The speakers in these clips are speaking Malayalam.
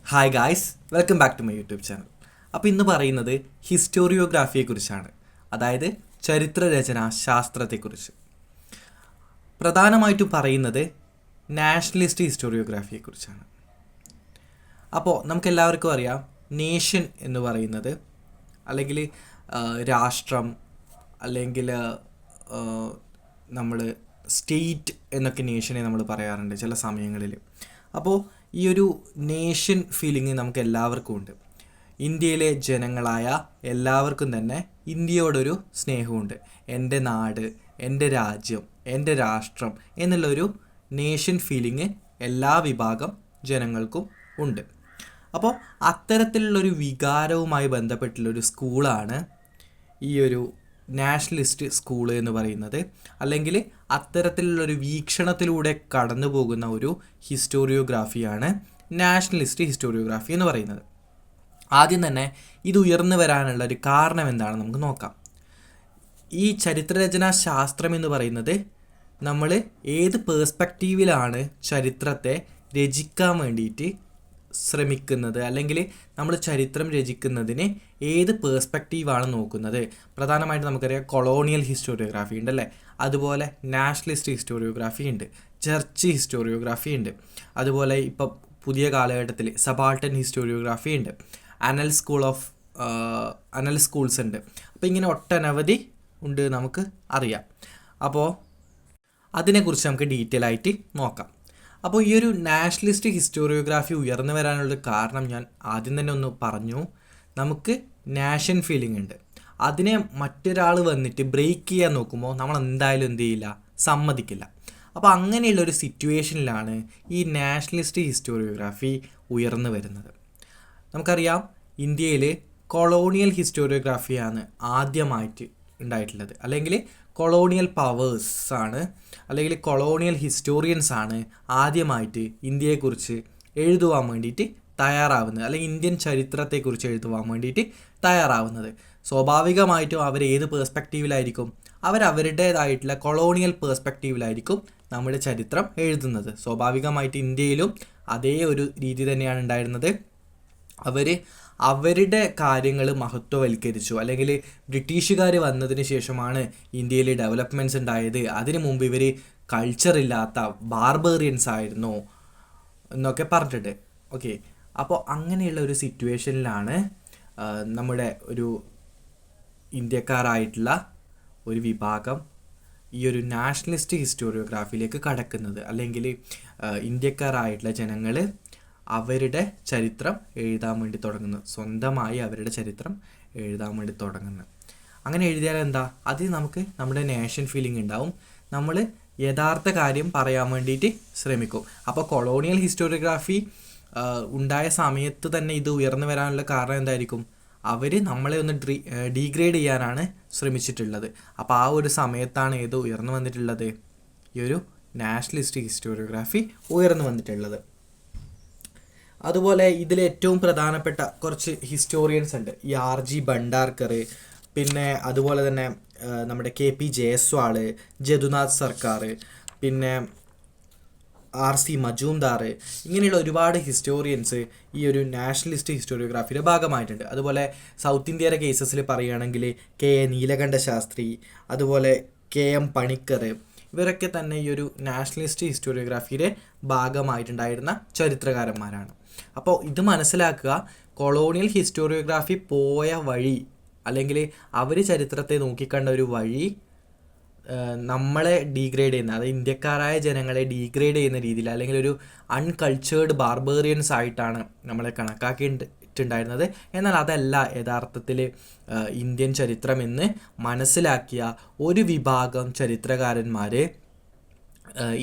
Hi guys, welcome back to my YouTube channel. അപ്പോൾ ഇന്ന് പറയുന്നത് ഹിസ്റ്റോറിയോഗ്രാഫിയെക്കുറിച്ചാണ്, അതായത് ചരിത്രരചനാ ശാസ്ത്രത്തെക്കുറിച്ച്. പ്രധാനമായിട്ടും പറയുന്നത് നാഷണലിസ്റ്റ് ഹിസ്റ്റോറിയോഗ്രാഫിയെക്കുറിച്ചാണ്. അപ്പോൾ നമുക്കെല്ലാവർക്കും അറിയാം, നേഷൻ എന്ന് പറയുന്നത് അല്ലെങ്കിൽ രാഷ്ട്രം അല്ലെങ്കിൽ നമ്മൾ സ്റ്റേറ്റ് എന്നൊക്കെ നേഷനെ നമ്മൾ പറയാറുണ്ട് ചില സമയങ്ങളിൽ. അപ്പോൾ ഈ ഒരു നേഷൻ ഫീലിംഗ് നമുക്ക് എല്ലാവർക്കും ഉണ്ട്. ഇന്ത്യയിലെ ജനങ്ങളായ എല്ലാവർക്കും തന്നെ ഇന്ത്യയോടൊരു സ്നേഹമുണ്ട്. എൻ്റെ നാട്, എൻ്റെ രാജ്യം, എൻ്റെ രാഷ്ട്രം എന്നുള്ളൊരു നേഷൻ ഫീലിംഗ് എല്ലാ വിഭാഗം ജനങ്ങൾക്കും ഉണ്ട്. അപ്പോൾ അത്തരത്തിലുള്ളൊരു വികാരവുമായി ബന്ധപ്പെട്ടുള്ളൊരു സ്കൂളാണ് ഈ ഒരു നാഷണലിസ്റ്റ് സ്കൂൾ എന്ന് പറയുന്നത്. അല്ലെങ്കിൽ അത്തരത്തിലുള്ളൊരു വീക്ഷണത്തിലൂടെ കടന്നു പോകുന്ന ഒരു ഹിസ്റ്റോറിയോഗ്രാഫിയാണ് നാഷണലിസ്റ്റ് ഹിസ്റ്റോറിയോഗ്രാഫി എന്ന് പറയുന്നത്. ആദ്യം തന്നെ ഇത് ഉയർന്നു വരാനുള്ള ഒരു കാരണം എന്താണെന്ന് നമുക്ക് നോക്കാം. ഈ ചരിത്രരചനാ ശാസ്ത്രം എന്ന് പറയുന്നത് നമ്മൾ ഏത് പേഴ്സ്പെക്റ്റീവിലാണ് ചരിത്രത്തെ രചിക്കാൻ വേണ്ടിയിട്ട് ശ്രമിക്കുന്നത്, അല്ലെങ്കിൽ നമ്മൾ ചരിത്രം രചിക്കുന്നതിന് ഏത് പേഴ്സ്പെക്റ്റീവാണ് നോക്കുന്നത്. പ്രധാനമായിട്ട് നമുക്കറിയാം കൊളോണിയൽ ഹിസ്റ്റോറിയോഗ്രാഫി ഉണ്ടല്ലേ, അതുപോലെ നാഷണലിസ്റ്റ് ഹിസ്റ്റോറിയോഗ്രാഫി ഉണ്ട്, ചർച്ച് ഹിസ്റ്റോറിയോഗ്രാഫി ഉണ്ട്, അതുപോലെ ഇപ്പം പുതിയ കാലഘട്ടത്തിൽ സബാൾട്ടൻ ഹിസ്റ്റോറിയോഗ്രാഫി ഉണ്ട്, അനൽ സ്കൂൾസ് ഉണ്ട്. അപ്പോൾ ഇങ്ങനെ ഒട്ടനവധി ഉണ്ട് നമുക്ക് അറിയാം. അപ്പോൾ അതിനെക്കുറിച്ച് നമുക്ക് ഡീറ്റെയിൽ ആയിട്ട് നോക്കാം. അപ്പോൾ ഈ ഒരു നാഷണലിസ്റ്റ് ഹിസ്റ്റോറിയോഗ്രാഫി ഉയർന്നു വരാനുള്ള കാരണം ഞാൻ ആദ്യം തന്നെ ഒന്ന് പറഞ്ഞു. നമുക്ക് നാഷൻ ഫീലിംഗ് ഉണ്ട്. അതിനെ മറ്റൊരാൾ വന്നിട്ട് ബ്രേക്ക് ചെയ്യാൻ നോക്കുമ്പോൾ നമ്മൾ എന്തായാലും എന്ത് ചെയ്യില്ല, സമ്മതിക്കില്ല. അപ്പോൾ അങ്ങനെയുള്ളൊരു സിറ്റുവേഷനിലാണ് ഈ നാഷണലിസ്റ്റ് ഹിസ്റ്റോറിയോഗ്രാഫി ഉയർന്നു വരുന്നത്. നമുക്കറിയാം, ഇന്ത്യയിൽ കൊളോണിയൽ ഹിസ്റ്റോറിയോഗ്രാഫിയാണ് ആദ്യമായിട്ട് ഉണ്ടായിട്ടുള്ളത്. അല്ലെങ്കിൽ കൊളോണിയൽ പവേഴ്സാണ് അല്ലെങ്കിൽ കൊളോണിയൽ ഹിസ്റ്റോറിയൻസാണ് ആദ്യമായിട്ട് ഇന്ത്യയെക്കുറിച്ച് എഴുതുവാൻ വേണ്ടിയിട്ട് തയ്യാറാവുന്നത്, അല്ലെങ്കിൽ ഇന്ത്യൻ ചരിത്രത്തെക്കുറിച്ച് എഴുതുവാൻ വേണ്ടിയിട്ട് തയ്യാറാവുന്നത്. സ്വാഭാവികമായിട്ടും അവർ ഏത് പേഴ്സ്പെക്റ്റീവിലായിരിക്കും, അവരുടേതായിട്ടുള്ള കൊളോണിയൽ പേഴ്സ്പെക്റ്റീവിലായിരിക്കും നമ്മുടെ ചരിത്രം എഴുതുന്നത്. സ്വാഭാവികമായിട്ട് ഇന്ത്യയിലും അതേ ഒരു രീതി തന്നെയാണ് ഉണ്ടായിരുന്നത്. അവരുടെ കാര്യങ്ങൾ മഹത്വവൽക്കരിച്ചു. അല്ലെങ്കിൽ ബ്രിട്ടീഷുകാർ വന്നതിന് ശേഷമാണ് ഇന്ത്യയിൽ ഡെവലപ്മെൻറ്റ്സ് ഉണ്ടായത്, അതിനു മുമ്പ് ഇവർ കൾച്ചറില്ലാത്ത ബാർബേറിയൻസ് ആയിരുന്നു എന്നൊക്കെ പറഞ്ഞിട്ട്. ഓക്കെ, അപ്പോൾ അങ്ങനെയുള്ള ഒരു സിറ്റുവേഷനിലാണ് നമ്മുടെ ഒരു ഇന്ത്യക്കാരായിട്ടുള്ള ഒരു വിഭാഗം ഈ ഒരു നാഷണലിസ്റ്റ് ഹിസ്റ്റോറിയോഗ്രാഫിയിലേക്ക് കടക്കുന്നത്. അല്ലെങ്കിൽ ഇന്ത്യക്കാരായിട്ടുള്ള ജനങ്ങൾ അവരുടെ ചരിത്രം എഴുതാൻ വേണ്ടി തുടങ്ങുന്നു, സ്വന്തമായി അവരുടെ ചരിത്രം എഴുതാൻ വേണ്ടി തുടങ്ങുന്നു. അങ്ങനെ എഴുതിയാൽ എന്താ, അതിൽ നമുക്ക് നമ്മുടെ നേഷൻ ഫീലിംഗ് ഉണ്ടാവും. നമ്മൾ യഥാർത്ഥ കാര്യം പറയാൻ വേണ്ടിയിട്ട് ശ്രമിക്കും. അപ്പോൾ കൊളോണിയൽ ഹിസ്റ്റോറിയോഗ്രാഫി ഉണ്ടായ സമയത്ത് തന്നെ ഇത് ഉയർന്നു വരാനുള്ള കാരണം എന്തായിരിക്കും, അവർ നമ്മളെ ഒന്ന് ഡീഗ്രേഡ് ചെയ്യാനാണ് ശ്രമിച്ചിട്ടുള്ളത്. അപ്പോൾ ആ ഒരു സമയത്താണ് ഏത് ഉയർന്നു വന്നിട്ടുള്ളത്, ഈ ഒരു നാഷണലിസ്റ്റ് ഹിസ്റ്റോറിയോഗ്രാഫി ഉയർന്നു വന്നിട്ടുള്ളത്. അതുപോലെ ഇതിൽ ഏറ്റവും പ്രധാനപ്പെട്ട കുറച്ച് ഹിസ്റ്റോറിയൻസ് ഉണ്ട്. ഈ RG ഭണ്ഡാർക്കർ, പിന്നെ അതുപോലെ തന്നെ നമ്മുടെ KP ജയസ്വാൾ, ജദുനാഥ് സർക്കാർ, പിന്നെ RC മജൂംദാർ, ഇങ്ങനെയുള്ള ഒരുപാട് ഹിസ്റ്റോറിയൻസ് ഈ ഒരു നാഷണലിസ്റ്റ് ഹിസ്റ്റോറിയോഗ്രാഫിയുടെ ഭാഗമായിട്ടുണ്ട്. അതുപോലെ സൗത്ത് ഇന്ത്യയുടെ കേസസിൽ പറയുകയാണെങ്കിൽ KA നീലകണ്ഠ ശാസ്ത്രി, അതുപോലെ KM പണിക്കർ, ഇവരൊക്കെ തന്നെ ഈ ഒരു നാഷണലിസ്റ്റ് ഹിസ്റ്റോറിയോഗ്രാഫിയുടെ ഭാഗമായിട്ടുണ്ടായിരുന്ന ചരിത്രകാരന്മാരാണ്. അപ്പോൾ ഇത് മനസ്സിലാക്കുക, കൊളോണിയൽ ഹിസ്റ്റോറിയോഗ്രാഫി പോയ വഴി, അല്ലെങ്കിൽ അവർ ചരിത്രത്തെ നോക്കിക്കണ്ട ഒരു വഴി നമ്മളെ ഡീഗ്രേഡ് ചെയ്യുന്ന, അതായത് ഇന്ത്യക്കാരായ ജനങ്ങളെ ഡീഗ്രേഡ് ചെയ്യുന്ന രീതിയിൽ, അല്ലെങ്കിൽ ഒരു അൺകൾച്ചേർഡ് ബാർബേറിയൻസ് ആയിട്ടാണ് നമ്മളെ കണക്കാക്കിയിട്ടുണ്ടായിരുന്നത്. എന്നാൽ അതല്ല യഥാർത്ഥത്തിൽ ഇന്ത്യൻ ചരിത്രം എന്ന് മനസ്സിലാക്കിയ ഒരു വിഭാഗം ചരിത്രകാരന്മാർ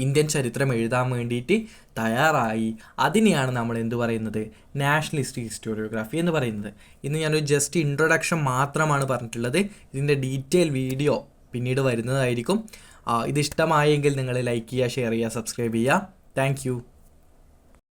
ഇന്ത്യൻ ചരിത്രം എഴുതാൻ വേണ്ടിയിട്ട് തയ്യാറായി. അതിനെയാണ് നമ്മൾ എന്ത് പറയുന്നത്, നാഷണലിസ്റ്റ് ഹിസ്റ്റോറിയോഗ്രാഫി എന്ന് പറയുന്നത്. ഇന്ന് ഞാനൊരു ജസ്റ്റ് ഇൻട്രൊഡക്ഷൻ മാത്രമാണ് പറഞ്ഞിട്ടുള്ളത്. ഇതിൻ്റെ ഡീറ്റെയിൽ വീഡിയോ പിന്നീട് വരുന്നതായിരിക്കും. ഇത് ഇഷ്ടമായെങ്കിൽ നിങ്ങൾ ലൈക്ക് ചെയ്യുക, ഷെയർ ചെയ്യുക, സബ്സ്ക്രൈബ് ചെയ്യുക. താങ്ക്